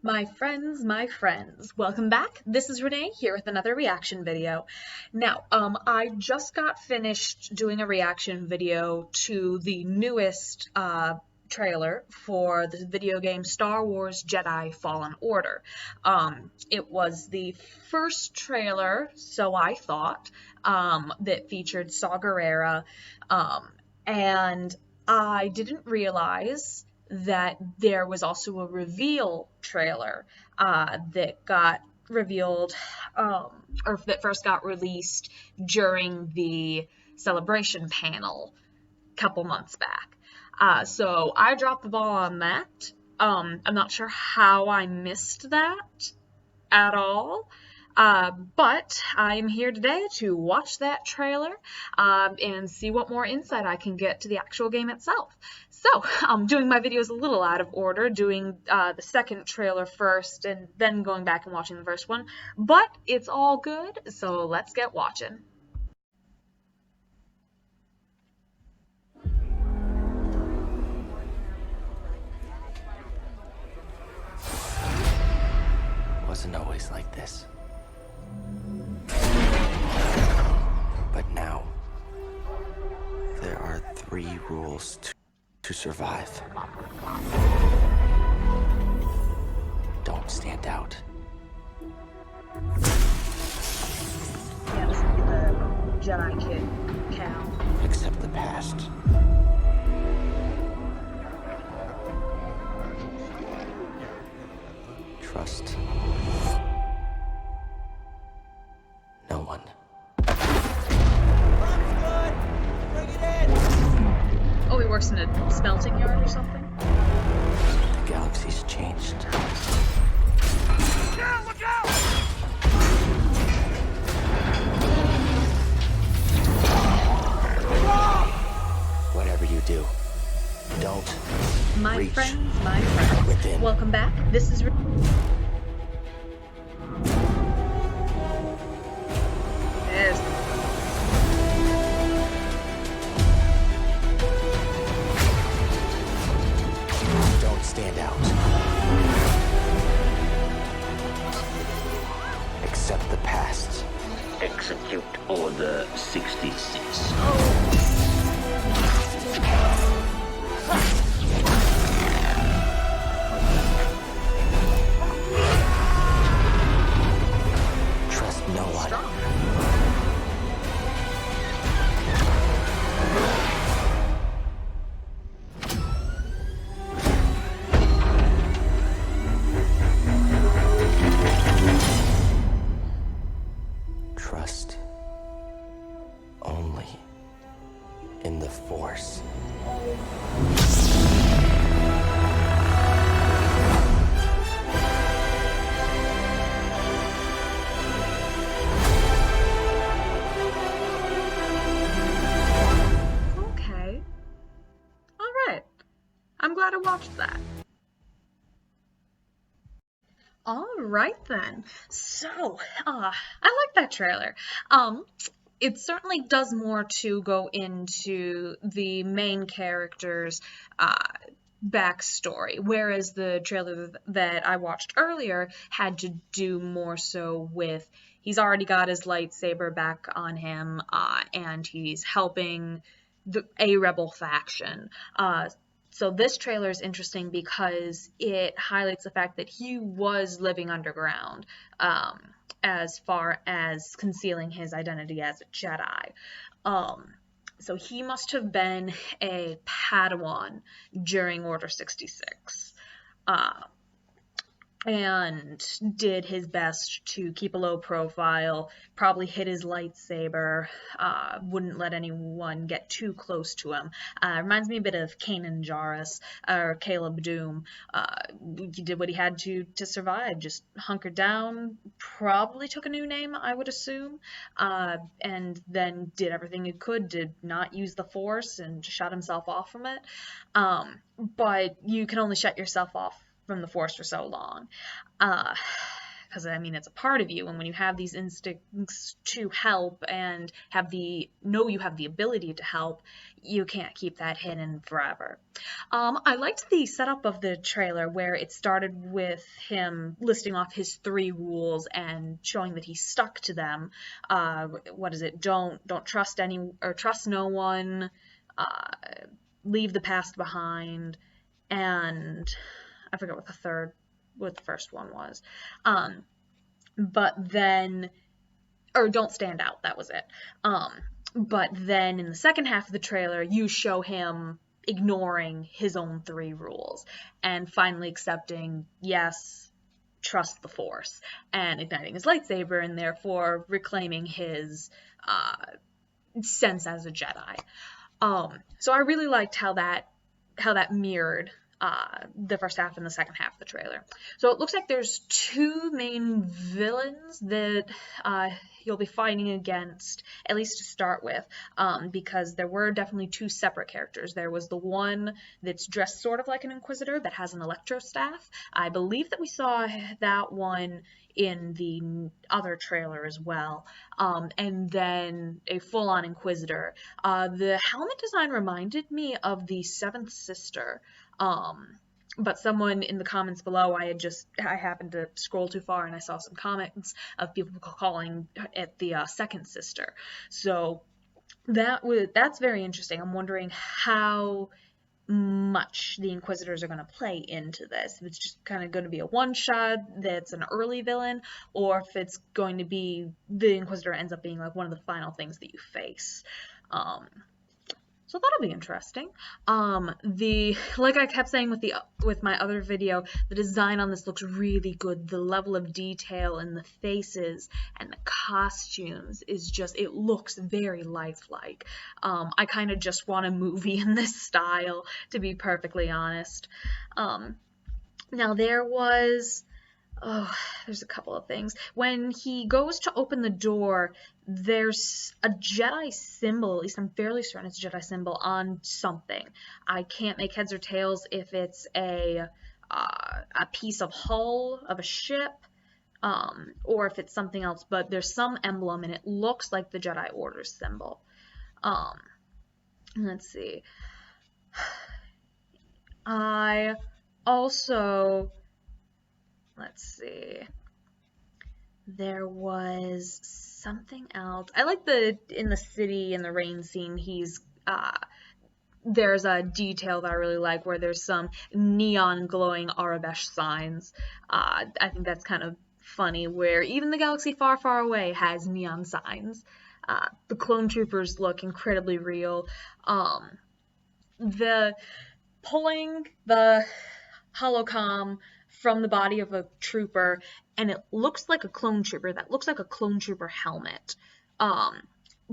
My friends, welcome back. This is Renee here with another reaction video. Now, I just got finished doing a reaction video to the newest trailer for the video game Star Wars Jedi Fallen Order. It was the first trailer, so I thought, that featured Saw Gerrera, and I didn't realize that there was also a reveal trailer that got revealed, or that first got released during the celebration panel a couple months back. So I dropped the ball on that. I'm not sure how I missed that at all. But I'm here today to watch that trailer and see what more insight I can get to the actual game itself. So I'm doing my videos a little out of order, doing the second trailer first and then going back and watching the first one, but it's all good, so let's get watching. Wasn't always like this. But now, there are 3 rules to survive. Don't stand out. Yeah, this is the Jedi kid, Cal. Accept the past. Trust no one. Oh, he works in a smelting yard or something? The galaxy's changed. Yeah, look out! Whatever you do, don't My friends, within. welcome back. This is There's Don't stand out. Accept the past. Execute Order 66. Trust no one. Trust only in the Force. okay. All right. I'm glad I watched that. All right then. So, I like that trailer. It certainly does more to go into the main character's backstory, whereas the trailer that I watched earlier had to do more so with he's already got his lightsaber back on him, and he's helping a rebel faction. So this trailer is interesting because it highlights the fact that he was living underground, as far as concealing his identity as a Jedi. So he must have been a Padawan during Order 66. And did his best to keep a low profile, probably hid his lightsaber, wouldn't let anyone get too close to him. Reminds me a bit of Kanan Jarrus or Caleb Doom. He did what he had to survive, just hunkered down, probably took a new name, I would assume, and then did everything he could to not use the Force and shut himself off from it. But you can only shut yourself off from the Force for so long. because I mean it's a part of you, and when you have these instincts to help and know you have the ability to help, you can't keep that hidden forever. I liked the setup of the trailer where it started with him listing off his 3 rules and showing that he stuck to them. What is it? Don't trust trust no one. Leave the past behind, and I forget what the first one was. But then, or don't stand out, that was it. But then in the second half of the trailer, you show him ignoring his own 3 rules and finally accepting, yes, trust the Force, and igniting his lightsaber and therefore reclaiming his sense as a Jedi. So I really liked how that mirrored the first half and the second half of the trailer. So it looks like there's 2 main villains that you'll be fighting against, at least to start with, because there were definitely 2 separate characters. There was the one that's dressed sort of like an Inquisitor that has an electro staff. I believe that we saw that one in the other trailer as well, and then a full-on Inquisitor. The helmet design reminded me of the Seventh Sister, but someone in the comments below, I happened to scroll too far and I saw some comments of people calling it the Second Sister. So that's very interesting. I'm wondering how much the Inquisitors are going to play into this. If it's just kind of going to be a one-shot that's an early villain, or if it's going to be the Inquisitor ends up being like one of the final things that you face. So that'll be interesting. Like I kept saying with my other video, the design on this looks really good. The level of detail in the faces and the costumes is just, it looks very lifelike. I kind of just want a movie in this style, to be perfectly honest. Now there's a couple of things. When he goes to open the door, there's a Jedi symbol, at least I'm fairly certain it's a Jedi symbol, on something. I can't make heads or tails if it's a piece of hull of a ship, or if it's something else, but there's some emblem and it looks like the Jedi Order symbol. Let's see. I also... Let's see. There was something else. I like in the city, in the rain scene, there's a detail that I really like where there's some neon glowing Arabesh signs. I think that's kind of funny, where even the galaxy far, far away has neon signs. The clone troopers look incredibly real. The pulling the holocom from the body of a trooper, and it looks like a clone trooper. That looks like a clone trooper helmet.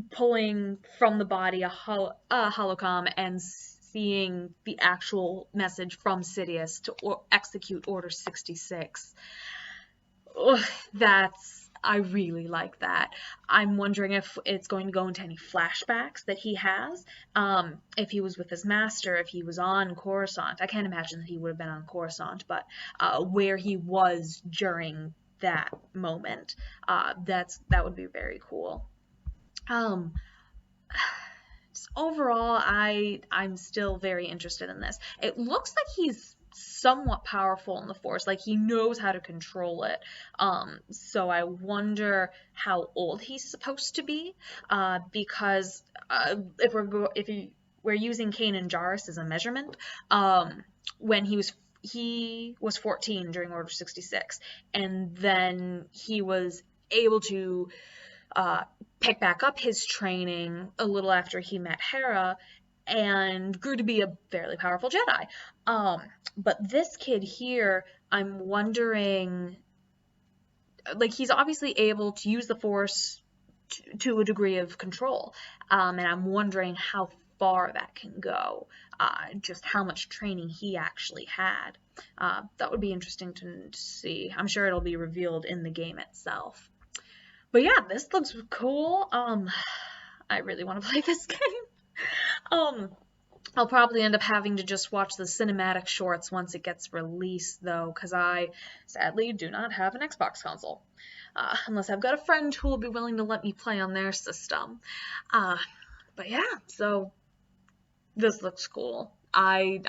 Pulling from the body a holocom and seeing the actual message from Sidious to execute Order 66. I really like that. I'm wondering if it's going to go into any flashbacks that he has, if he was with his master, if he was on Coruscant. I can't imagine that he would have been on Coruscant, but where he was during that moment. That would be very cool. Overall, I'm still very interested in this. It looks like he's somewhat powerful in the Force, like he knows how to control it. So I wonder how old he's supposed to be, because if we're using Kanan Jarrus as a measurement, when he was 14 during Order 66, and then he was able to pick back up his training a little after he met Hera and grew to be a fairly powerful Jedi. But this kid here, I'm wondering, like, he's obviously able to use the Force to a degree of control, and I'm wondering how far that can go, just how much training he actually had. That would be interesting to see. I'm sure it'll be revealed in the game itself. But yeah, this looks cool. I really want to play this game. I'll probably end up having to just watch the cinematic shorts once it gets released, though, because I sadly do not have an Xbox console. Unless I've got a friend who will be willing to let me play on their system. But yeah, so this looks cool. I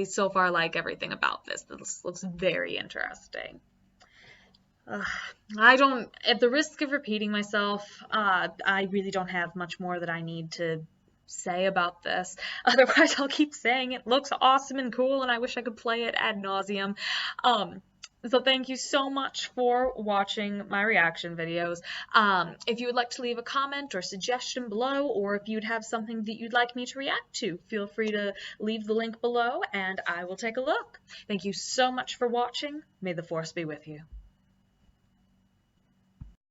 so far like everything about this. This looks very interesting. I don't, at the risk of repeating myself, I really don't have much more that I need to say about this. Otherwise, I'll keep saying it looks awesome and cool, and I wish I could play it ad nauseum. So thank you so much for watching my reaction videos. If you would like to leave a comment or suggestion below, or if you'd have something that you'd like me to react to, feel free to leave the link below and I will take a look. Thank you so much for watching. May the Force be with you.